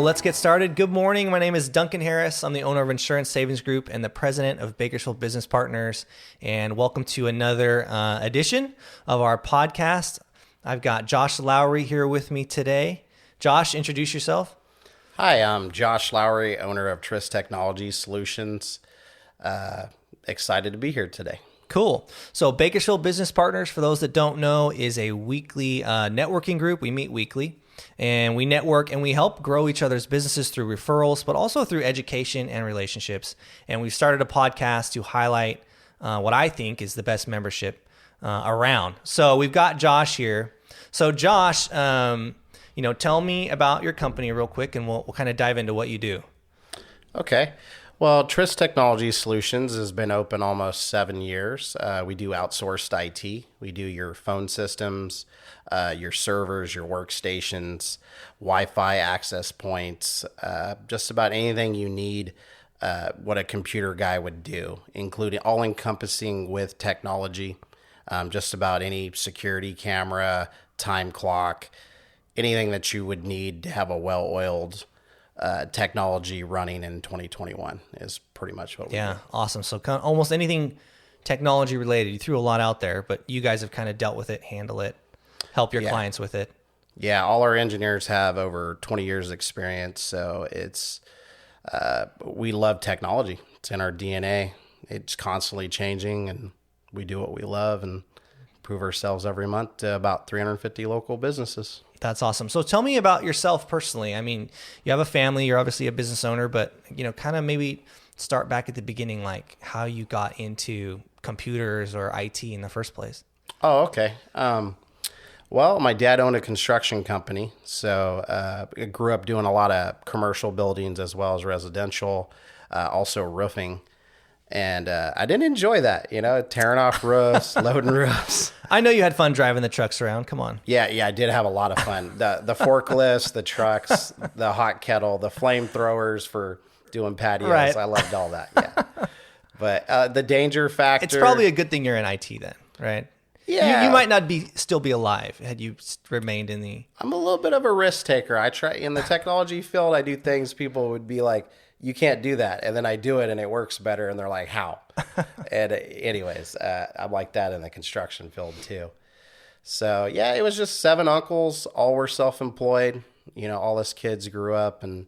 let's get started. Good morning. My name is Duncan Harris. I'm the owner of Insurance Savings Group and the president of Bakersfield Business Partners. And welcome to another edition of our podcast. I've got Josh Lowrey here with me today. Josh, introduce yourself. Hi, I'm Josh Lowrey, owner of Tris Technology Solutions. Excited to be here today. Cool. So Bakersfield Business Partners, for those that don't know, is a weekly networking group. We meet weekly and we network and we help grow each other's businesses through referrals, but also through education and relationships. And we've started a podcast to highlight what I think is the best membership around. So we've got Josh here. So Josh, tell me about your company real quick and we'll kind of dive into what you do. Okay. Well, Tris Technology Solutions has been open almost 7 years. We do outsourced IT. We do your phone systems, your servers, your workstations, Wi-Fi access points, just about anything you need, what a computer guy would do, including all encompassing with technology, just about any security camera, time clock, anything that you would need to have a well-oiled technology running in 2021 is pretty much what we do. Yeah, awesome. So kind of almost anything technology related. You threw a lot out there, but you guys have kind of dealt with it, handle it, help your clients with it. Yeah, all our engineers have over 20 years experience, so it's we love technology. It's in our DNA. It's constantly changing, and we do what we love and prove ourselves every month to about 350 local businesses. That's awesome. So tell me about yourself personally. I mean, you have a family, you're obviously a business owner, but kind of maybe start back at the beginning, like how you got into computers or IT in the first place. Oh, okay. Well, my dad owned a construction company, so I grew up doing a lot of commercial buildings as well as residential, also roofing. And I didn't enjoy that, tearing off roofs, loading roofs. I know you had fun driving the trucks around. Come on. Yeah, I did have a lot of fun. The forklifts, the trucks, the hot kettle, the flamethrowers for doing patios. Right. I loved all that, yeah. But the danger factor... It's probably a good thing you're in IT then, right? Yeah. You might not still be alive had you remained in the... I'm a little bit of a risk taker. I try in the technology field, I do things people would be like, you can't do that. And then I do it and it works better. And they're like, how? And anyways, I'm like that in the construction field too. So yeah, it was just 7 uncles. All were self-employed. All us kids grew up and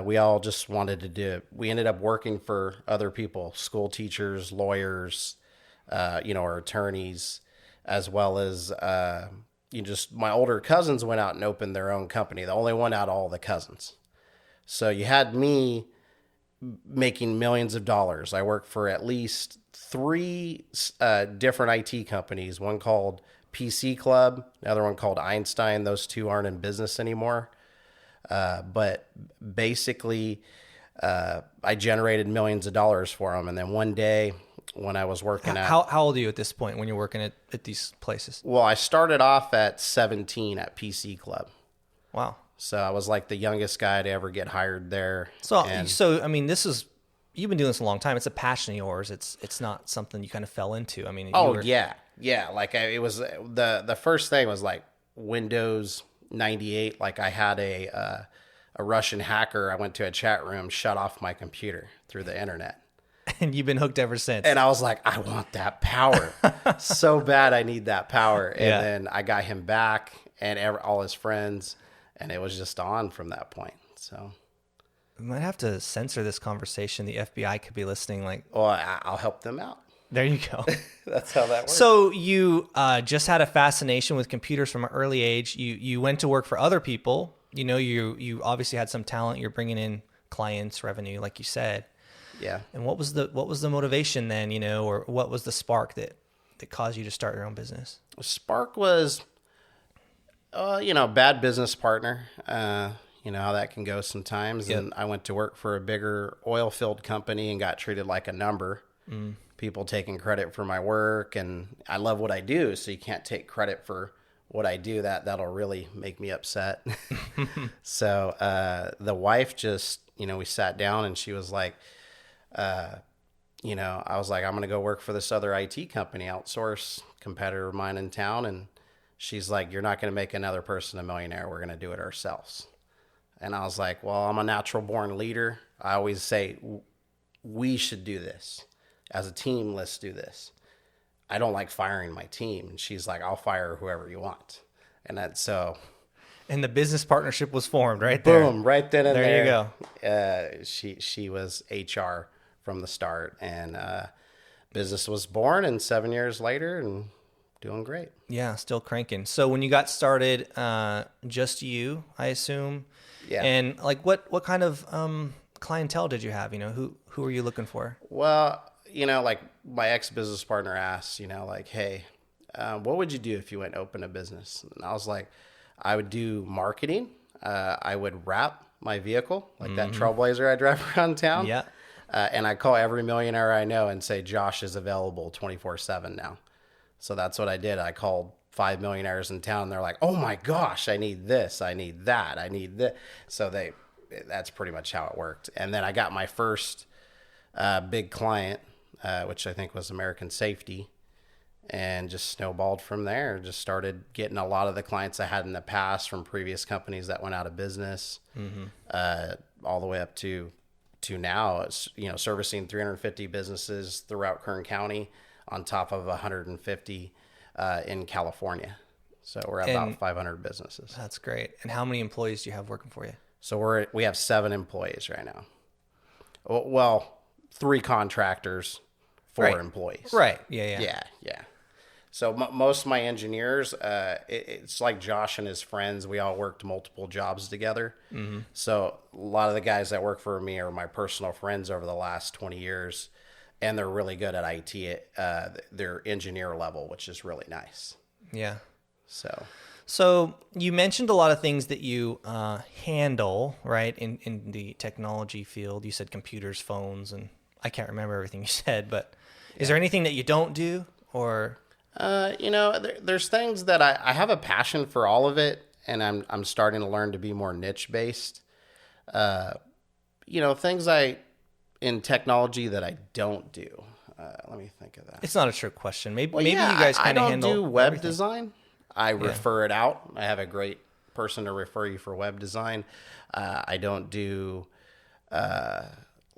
we all just wanted to do it. We ended up working for other people, school teachers, lawyers, our attorneys, as well as, my older cousins went out and opened their own company. The only one out of all the cousins. So you had me making millions of dollars. I worked for at least 3 different IT companies, one called PC Club, another one called Einstein. Those 2 aren't in business anymore. But basically, I generated millions of dollars for them. And then one day when I was working at... How old are you at this point when you're working at these places? Well, I started off at 17 at PC Club. Wow. So I was like the youngest guy to ever get hired there. So I mean, you've been doing this a long time. It's a passion of yours. It's not something you kind of fell into. I mean, yeah. Like it was the first thing was like Windows 98. Like I had a Russian hacker. I went to a chat room, shut off my computer through the internet. And you've been hooked ever since. And I was like, I want that power so bad. I need that power. And then I got him back and all his friends. And it was just on from that point. So we might have to censor this conversation. The FBI could be listening. Well, I'll help them out. There you go. That's how that works. So you just had a fascination with computers from an early age. You went to work for other people. You obviously had some talent. You're bringing in clients, revenue, like you said. Yeah. And what was the motivation then? Or what was the spark that caused you to start your own business? Spark was. Bad business partner, how that can go sometimes. Yep. And I went to work for a bigger oil field company and got treated like a number. People taking credit for my work. And I love what I do. So you can't take credit for what I do. That'll really make me upset. So the wife just, we sat down and she was like, I was like, I'm going to go work for this other IT company, outsource competitor of mine in town. And she's like, you're not going to make another person a millionaire. We're going to do it ourselves. And I was like, well, I'm a natural born leader. I always say, we should do this. As a team, let's do this. I don't like firing my team. And she's like, I'll fire whoever you want. And that's so. And the business partnership was formed right there. Boom, right then and there. There you go. She was HR from the start. And business was born, and 7 years later, and doing great. Yeah, still cranking. So when you got started, just you, I assume. Yeah. And like, what kind of clientele did you have? Who were you looking for? Well, like my ex-business partner asked, like, hey, what would you do if you went and opened a business? And I was like, I would do marketing. I would wrap my vehicle, like that Trailblazer I drive around town. Yeah. And I call every millionaire I know and say, Josh is available 24/7 now. So that's what I did. I called 5 millionaires in town. They're like, oh my gosh, I need this. I need that. I need this. So that's pretty much how it worked. And then I got my first big client, which I think was American Safety, and just snowballed from there. Just started getting a lot of the clients I had in the past from previous companies that went out of business, all the way up to now. It's, servicing 350 businesses throughout Kern County on top of 150 in California. So we're at about 500 businesses. That's great. And how many employees do you have working for you? So we have 7 employees right now. Well, 3 contractors, 4 employees. Right. Yeah. So most of my engineers, it's like Josh and his friends. We all worked multiple jobs together. Mm-hmm. So a lot of the guys that work for me are my personal friends over the last 20 years, and they're really good at IT at their engineer level, which is really nice. Yeah. So you mentioned a lot of things that you handle, right, in the technology field. You said computers, phones, and I can't remember everything you said, but is there anything that you don't do, or... there's things that I have a passion for all of it, and I'm starting to learn to be more niche based. Things in technology that I don't do. Let me think of that. It's not a trick question. Maybe you guys kind of handle. I don't do web everything. design. I refer it out. I have a great person to refer you for web design. I don't do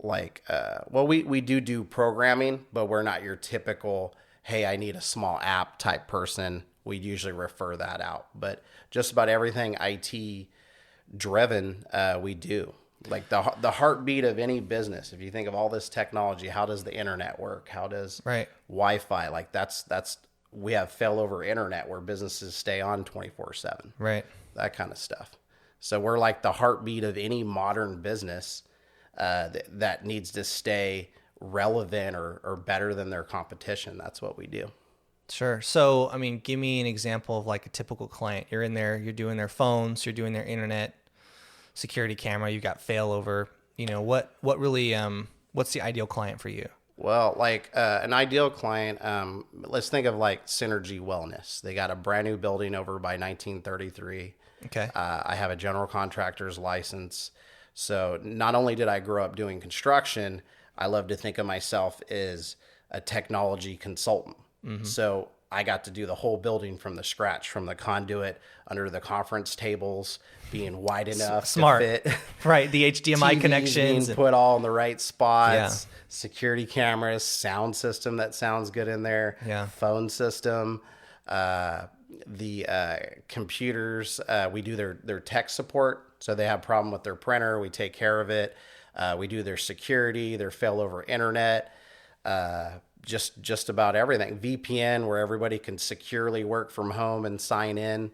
we do programming, but we're not your typical, hey, I need a small app type person. We usually refer that out. But just about everything IT driven, we do. Like the heartbeat of any business. If you think of all this technology, how does the internet work? How does Wi-Fi? Like we have failover internet where businesses stay on 24/7. Right. That kind of stuff. So we're like the heartbeat of any modern business that needs to stay relevant or better than their competition. That's what we do. Sure. So, give me an example of like a typical client. You're in there, you're doing their phones, you're doing their internet, security camera, you've got failover. What really, what's the ideal client for you? Well, like an ideal client, let's think of like Synergy Wellness. They got a brand new building over by 1933. Okay. I have a general contractor's license. So not only did I grow up doing construction, I love to think of myself as a technology consultant. Mm-hmm. So I got to do the whole building from the scratch, from the conduit under the conference tables being wide enough Smart. to fit. Right, the HDMI TVs connections. being put all in the right spots, security cameras, sound system that sounds good in there, phone system, the computers. We do their tech support. So they have a problem with their printer. We take care of it. We do their security, their failover internet, just about everything. VPN, where everybody can securely work from home and sign in.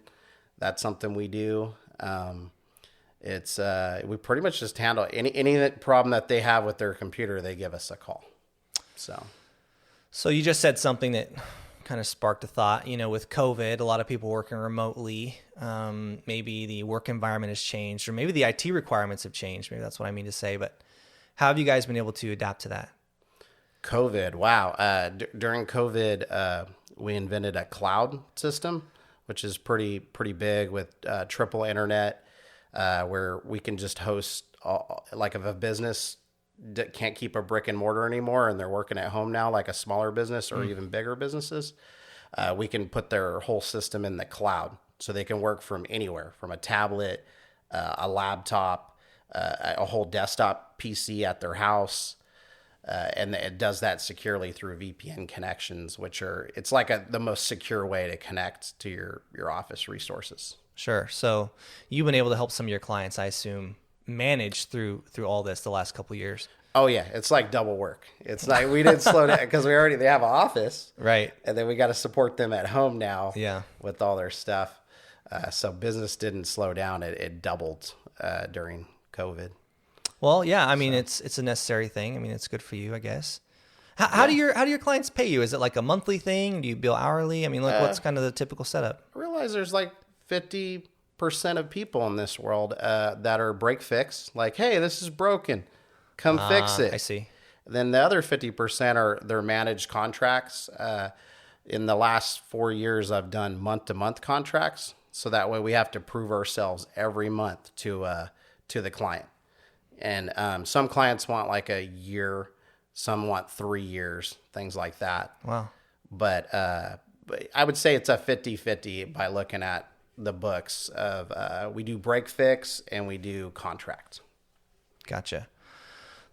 That's something we do. We pretty much just handle any problem that they have with their computer. They give us a call. So you just said something that kind of sparked a thought. With COVID, a lot of people working remotely. Maybe the work environment has changed, or maybe the IT requirements have changed. Maybe that's what I mean to say. But how have you guys been able to adapt to that? COVID, wow. During COVID, we invented a cloud system, which is pretty big with triple internet, where we can just host, like if a business can't keep a brick and mortar anymore and they're working at home now, like a smaller business or even bigger businesses, we can put their whole system in the cloud so they can work from anywhere, from a tablet, a laptop, a whole desktop PC at their house. And it does that securely through VPN connections, it's like the most secure way to connect to your office resources. Sure. So you've been able to help some of your clients, I assume, manage through all this the last couple of years. Oh yeah, it's like double work. It's like we didn't slow down because they have an office, right? And then we got to support them at home now, with all their stuff. So business didn't slow down; it doubled during COVID. Well, yeah, I mean it's a necessary thing. I mean it's good for you, I guess. How do your clients pay you? Is it like a monthly thing? Do you bill hourly? I mean, like what's kind of the typical setup? I realize there's like 50% of people in this world that are break fix. Like, hey, this is broken. Come fix it. I see. Then the other 50% are their managed contracts. In the last 4 years, I've done month-to-month contracts. So that way we have to prove ourselves every month to the client. And some clients want like a year, some want 3 years, things like that. Wow. But I would say it's a 50-50 by looking at the books of we do break fix and we do contract. Gotcha.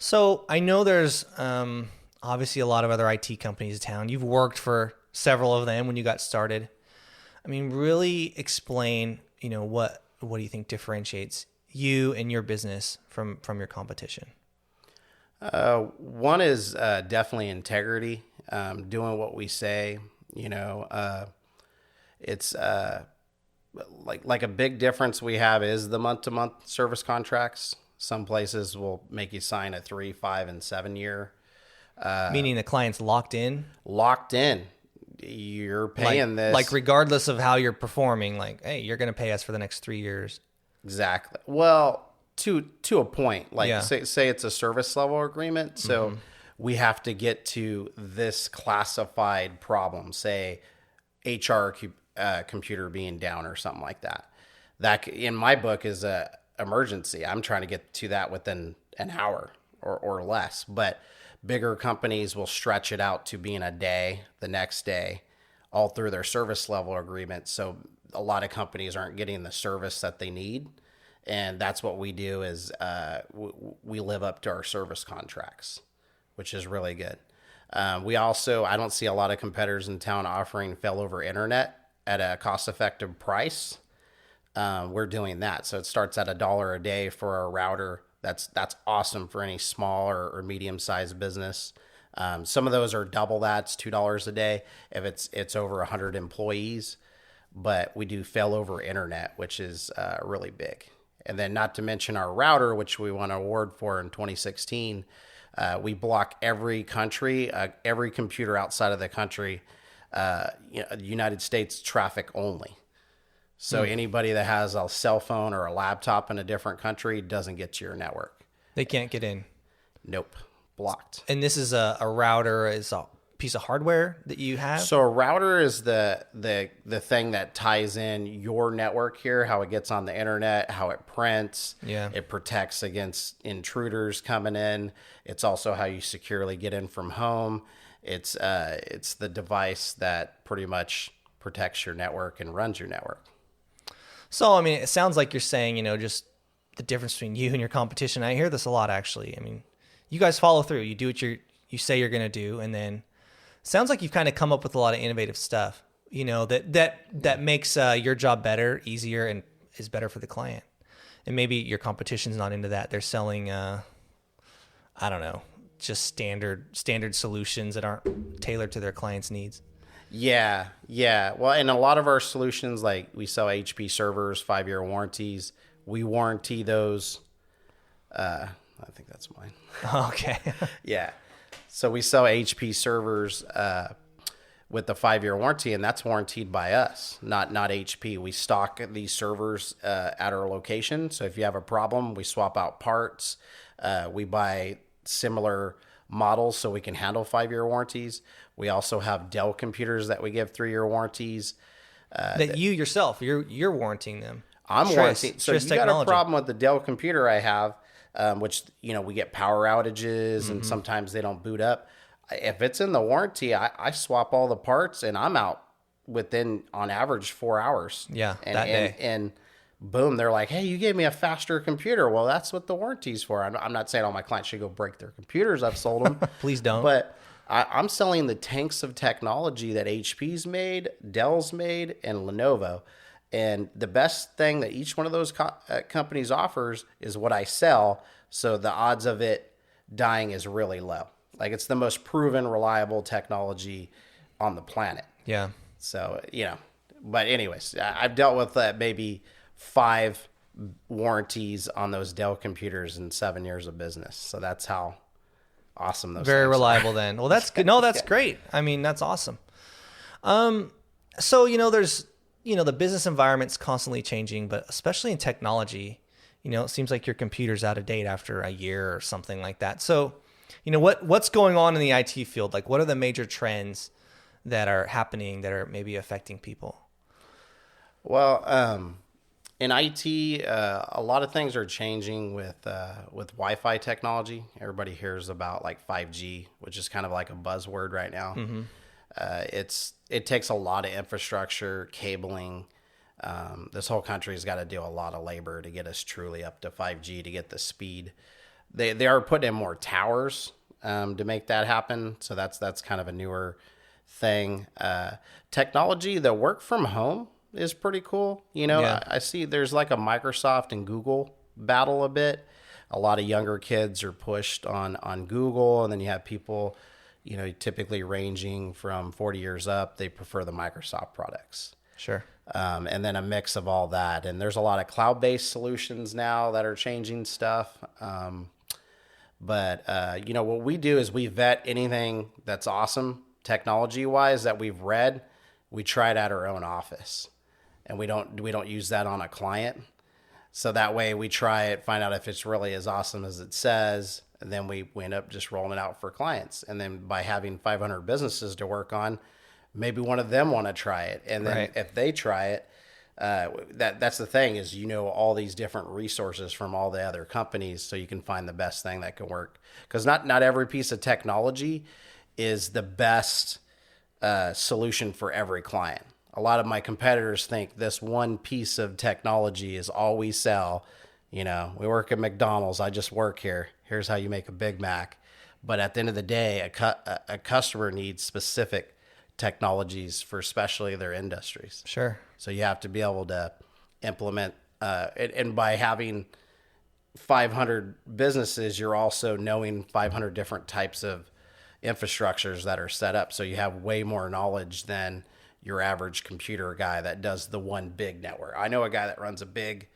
So I know there's obviously a lot of other IT companies in town. You've worked for several of them when you got started. I mean, really explain, what do you think differentiates you and your business from your competition? One is definitely integrity, doing what we say. It's like a big difference we have is the month-to-month service contracts. Some places will make you sign a 3, 5, and 7 year. Meaning the client's locked in? Locked in. You're paying this. Like regardless of how you're performing, like, hey, you're going to pay us for the next 3 years. Exactly. Well, to a point. Like say it's a service level agreement. So we have to get to this classified problem, say HR computer being down or something like that. That in my book is a emergency. I'm trying to get to that within an hour or less, but bigger companies will stretch it out to being a day, the next day, all through their service level agreement. So a lot of companies aren't getting the service that they need. And that's what we do is we live up to our service contracts, which is really good. We also, I don't see a lot of competitors in town offering failover internet at a cost-effective price. We're doing that. So it starts at $1 a day for a router. That's awesome for any small or medium-sized business. Some of those are double that. It's $2 a day if it's over 100 employees. But we do failover internet, which is really big. And then not to mention our router, which we won an award for in 2016. We block every country, every computer outside of the country, United States traffic only. So anybody that has a cell phone or a laptop in a different country doesn't get to your network. They can't get in. Nope. Blocked. And this is a router, is a piece of hardware that you have? So a router is the thing that ties in your network here, how it gets on the internet, how it prints. Yeah. It protects against intruders coming in. It's also how you securely get in from home. It's the device that pretty much protects your network and runs your network. So, I mean, it sounds like you're saying, just the difference between you and your competition. I hear this a lot, actually. I mean, you guys follow through. You do what you say you're going to do, and then sounds like you've kind of come up with a lot of innovative stuff, that makes your job better, easier, and is better for the client. And maybe your competition's not into that. They're selling, I don't know, just standard solutions that aren't tailored to their clients' needs. Yeah. Well, and a lot of our solutions, like we sell HP servers, 5-year warranties. We warranty those. I think that's mine. Okay. Yeah. So we sell HP servers with the 5-year warranty, and that's warranted by us, not HP. We stock these servers at our location. So if you have a problem, we swap out parts. We buy similar models so we can handle 5-year warranties. We also have Dell computers that we give 3-year warranties. That you yourself, you're warranting them. I'm warranting. So you got a problem with the Dell computer I have, which, we get power outages and sometimes they don't boot up. If it's in the warranty, I swap all the parts and I'm out within, on average, 4 hours. Yeah, that day. And boom, they're like, hey, you gave me a faster computer. Well, that's what the warranty's for. I'm not saying all my clients should go break their computers. I've sold them. Please don't. But I'm selling the tanks of technology that HP's made, Dell's made, and Lenovo. And the best thing that each one of those companies offers is what I sell. So the odds of it dying is really low. Like, it's the most proven, reliable technology on the planet. Yeah. So, but anyways, I've dealt with maybe 5 warranties on those Dell computers in 7 years of business. So that's how awesome those Very things reliable are. then. Well, that's good. No, that's great. I mean, that's awesome. So, there's, the business environment's constantly changing, but especially in technology, it seems like your computer's out of date after a year or something like that. So, what's going on in the IT field? Like, what are the major trends that are happening that are maybe affecting people? Well, in IT, a lot of things are changing with Wi-Fi technology. Everybody hears about like 5G, which is kind of like a buzzword right now. Mm-hmm. It takes a lot of infrastructure, cabling. This whole country's got to do a lot of labor to get us truly up to 5G to get the speed. They are putting in more towers to make that happen. So that's kind of a newer thing. Technology, the work from home is pretty cool. Yeah. I see there's like a Microsoft and Google battle a bit. A lot of younger kids are pushed on Google, and then you have people, typically ranging from 40 years up, they prefer the Microsoft products. Sure. And then a mix of all that. And there's a lot of cloud-based solutions now that are changing stuff. But what we do is we vet anything that's awesome technology-wise that we've read. We try it at our own office, and we don't use that on a client. So that way we try it, find out if it's really as awesome as it says, and then we end up just rolling it out for clients. And then by having 500 businesses to work on, maybe one of them want to try it. And then Right. if they try it, that's the thing is, all these different resources from all the other companies, so you can find the best thing that can work. Because not every piece of technology is the best solution for every client. A lot of my competitors think this one piece of technology is all we sell. We work at McDonald's. I just work here. Here's how you make a Big Mac. But at the end of the day, a customer needs specific technologies for especially their industries. Sure. So you have to be able to implement, and by having 500 businesses, you're also knowing 500 different types of infrastructures that are set up. So you have way more knowledge than your average computer guy that does the one big network. I know a guy that runs a big,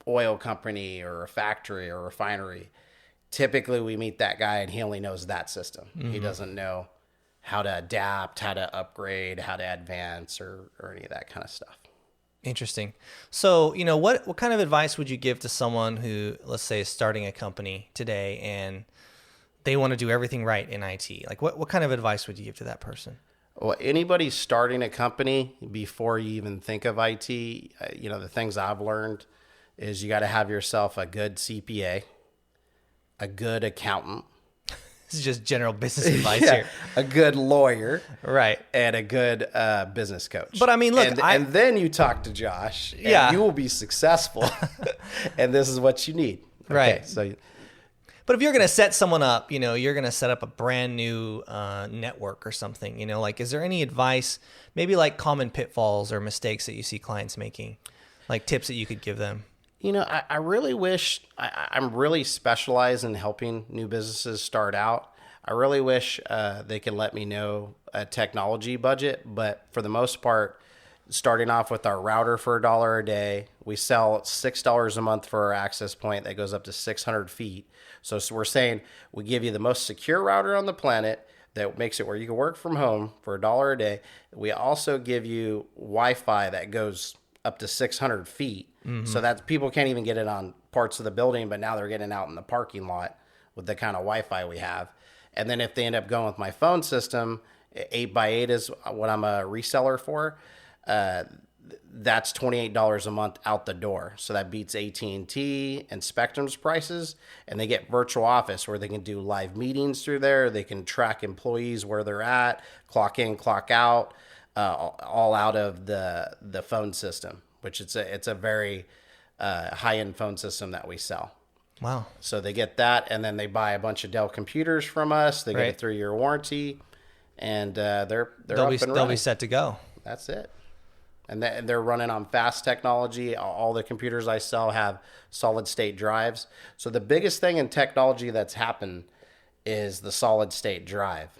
oil company or a factory or a refinery. Typically we meet that guy and he only knows that system. Mm-hmm. He doesn't know how to adapt, how to upgrade, how to advance, or any of that kind of stuff. Interesting. So, what kind of advice would you give to someone who, let's say, is starting a company today and they want to do everything right in IT? Like, what kind of advice would you give to that person? Well, anybody starting a company, before you even think of IT, the things I've learned is you got to have yourself a good CPA, a good accountant. This is just general business advice here. A good lawyer. Right. And a good business coach. But I mean, look. And then you talk to Josh, and you will be successful. And this is what you need. Okay, right. So, but if you're going to set someone up, you're going to set up a brand new network or something, is there any advice, maybe like common pitfalls or mistakes that you see clients making, like tips that you could give them? I really wish I'm really specialized in helping new businesses start out. I really wish they could let me know a technology budget, but for the most part, starting off with our router for $1 a day, we sell $6 a month for our access point that goes up to 600 feet. So we're saying we give you the most secure router on the planet that makes it where you can work from home for $1 a day. We also give you Wi-Fi that goes up to 600 feet. Mm-hmm. So that people can't even get it on parts of the building, but now they're getting out in the parking lot with the kind of Wi-Fi we have. And then if they end up going with my phone system, 8x8 is what I'm a reseller for. That's $28 a month out the door. So that beats AT&T and Spectrum's prices. And they get virtual office where they can do live meetings through there. They can track employees where they're at, clock in, clock out, all out of the phone system, which it's a very high-end phone system that we sell. Wow. So they get that, and then they buy a bunch of Dell computers from us. They get a 3-year warranty, and they'll be set to go. That's it. And they're running on fast technology. All the computers I sell have solid state drives. So the biggest thing in technology that's happened is the solid state drive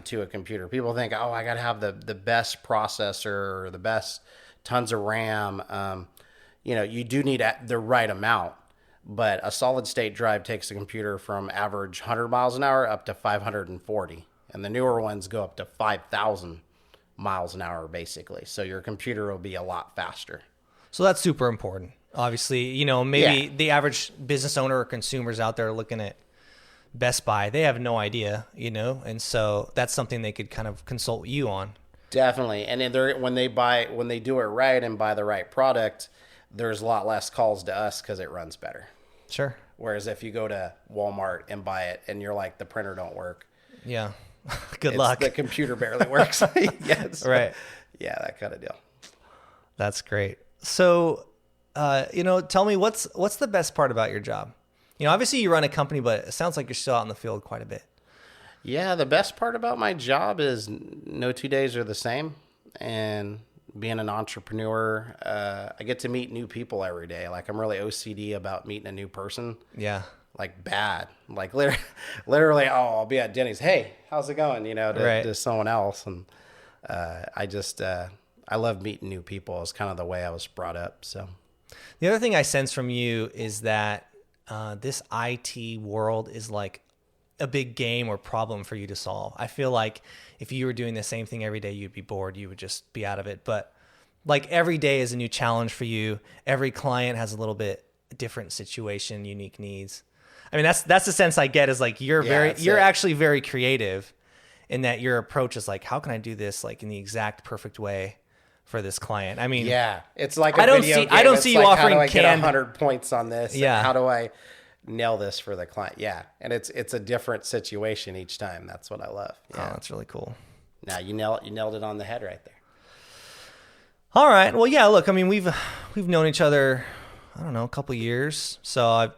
to a computer. People think, oh, I got to have the best processor or the best tons of RAM. You do need the right amount, but a solid state drive takes a computer from average 100 miles an hour up to 540. And the newer ones go up to 5,000 miles an hour, basically. So your computer will be a lot faster. So that's super important. Obviously, maybe the average business owner or consumers out there looking at Best Buy, they have no idea, and so that's something they could kind of consult you on. Definitely. And when they do it right and buy the right product, there's a lot less calls to us because it runs better. Sure. Whereas if you go to Walmart and buy it and you're like, the printer don't work. Yeah. Good luck. The computer barely works. Yes. Right. Yeah, that kind of deal. That's great. So, tell me what's the best part about your job? Obviously you run a company, but it sounds like you're still out in the field quite a bit. Yeah, the best part about my job is no 2 days are the same. And being an entrepreneur, I get to meet new people every day. Like, I'm really OCD about meeting a new person. Yeah. Like, bad. Like, literally, I'll be at Denny's. Hey, how's it going? To someone else. And I love meeting new people. It's kind of the way I was brought up. So the other thing I sense from you is that this IT world is like a big game or problem for you to solve. I feel like if you were doing the same thing every day, you'd be bored. You would just be out of it. But like every day is a new challenge for you. Every client has a little bit different situation, unique needs. I mean, that's the sense I get is like you're actually very creative in that your approach is like, how can I do this like in the exact perfect way for this client? I mean, yeah, it's like I don't see you offering how do I get 100 points on this? Yeah. How do I nail this for the client? Yeah. And it's a different situation each time. That's what I love. Yeah. Oh, that's really cool. Now you nailed it on the head right there. All right. Well, yeah, look, I mean, we've known each other, I don't know, a couple of years. So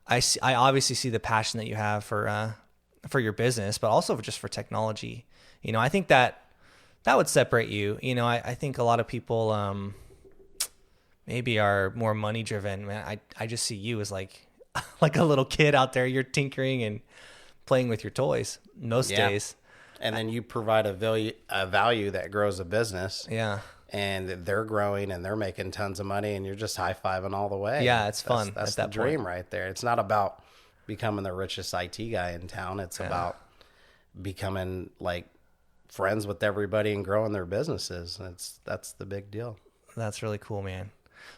I obviously see the passion that you have for your business, but also just for technology. I think that would separate you. I think a lot of people maybe are more money driven. Man, I just see you as like a little kid out there. You're tinkering and playing with your toys most days. And then you provide a value that grows a business. Yeah. And they're growing and they're making tons of money and you're just high-fiving all the way. Yeah, it's fun. That's the dream right there. It's not about becoming the richest IT guy in town. It's about becoming like friends with everybody and growing their businesses. That's the big deal. That's really cool, man.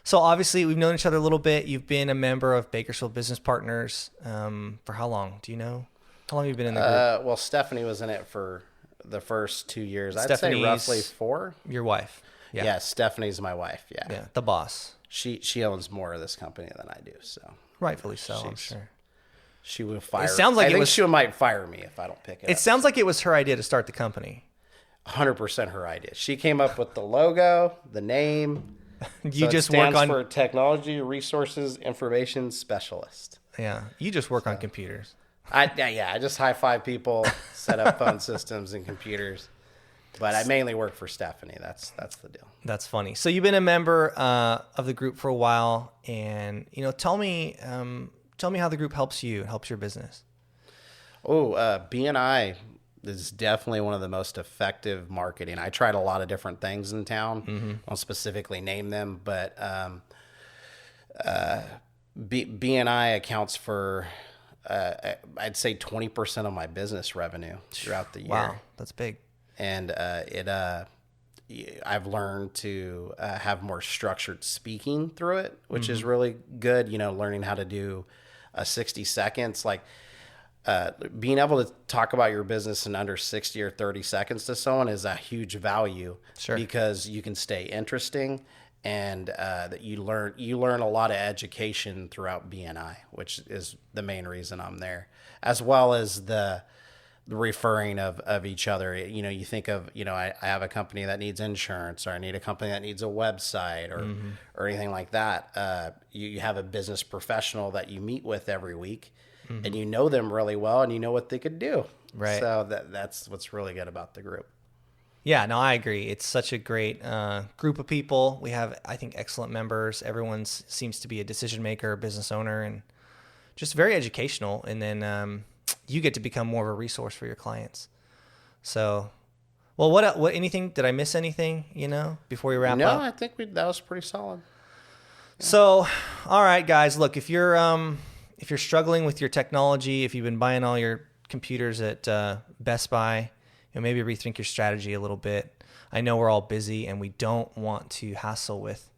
So obviously we've known each other a little bit. You've been a member of Bakersfield Business Partners for how long? Do you know? How long have you been in the group? Well, Stephanie was in it for the first 2 years. I'd say roughly 4. Your wife. Yeah, Stephanie's my wife. Yeah. Yeah, the boss. She owns more of this company than I do, so rightfully so. I'm sure. She will fire. It sounds like I think she might fire me if I don't pick it up. It sounds like it was her idea to start the company. 100% her idea. She came up with the logo, the name. You just work on for Technology Resources Information Specialist. Yeah, you just work on computers. I just high five people, set up phone systems and computers. But I mainly work for Stephanie. That's the deal. That's funny. So you've been a member of the group for a while, and tell me how the group helps your business. Oh, BNI is definitely one of the most effective marketing. I tried a lot of different things in town. Mm-hmm. I won't specifically name them, but BNI accounts for I'd say 20% of my business revenue throughout the year. Wow, that's big. And I've learned to have more structured speaking through it, which is really good. Learning how to do 60 seconds, like being able to talk about your business in under 60 or 30 seconds to someone is a huge value. Sure. Because you can stay interesting and that you learn a lot of education throughout BNI, which is the main reason I'm there, as well as the the referring of each other. You know, you think of, you know, I have a company that needs insurance, or I need a company that needs a website, or anything like that. You have a business professional that you meet with every week, and you know them really well, and you know what they could do. Right. So that's what's really good about the group. Yeah, no, I agree. It's such a great group of people. We have, I think, excellent members. Everyone seems to be a decision maker, a business owner, and just very educational. And then you get to become more of a resource for your clients. So, well, what anything, did I miss anything, you know, before we wrap up? No, I think that was pretty solid. Yeah. So, all right, guys, look, if you're struggling with your technology, if you've been buying all your computers at Best Buy, you know, maybe rethink your strategy a little bit. I know we're all busy and we don't want to hassle with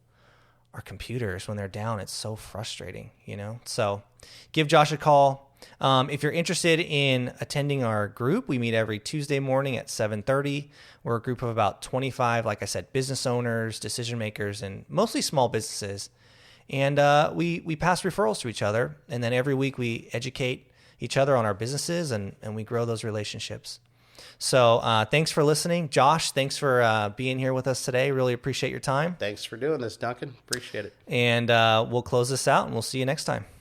our computers when they're down. It's so frustrating, you know? So give Josh a call. If you're interested in attending our group, we meet every Tuesday morning at 7:30. We're a group of about 25, like I said, business owners, decision makers, and mostly small businesses. And we pass referrals to each other. And then every week we educate each other on our businesses, and we grow those relationships. So thanks for listening. Josh, thanks for being here with us today. Really appreciate your time. Thanks for doing this, Duncan. Appreciate it. And we'll close this out, and we'll see you next time.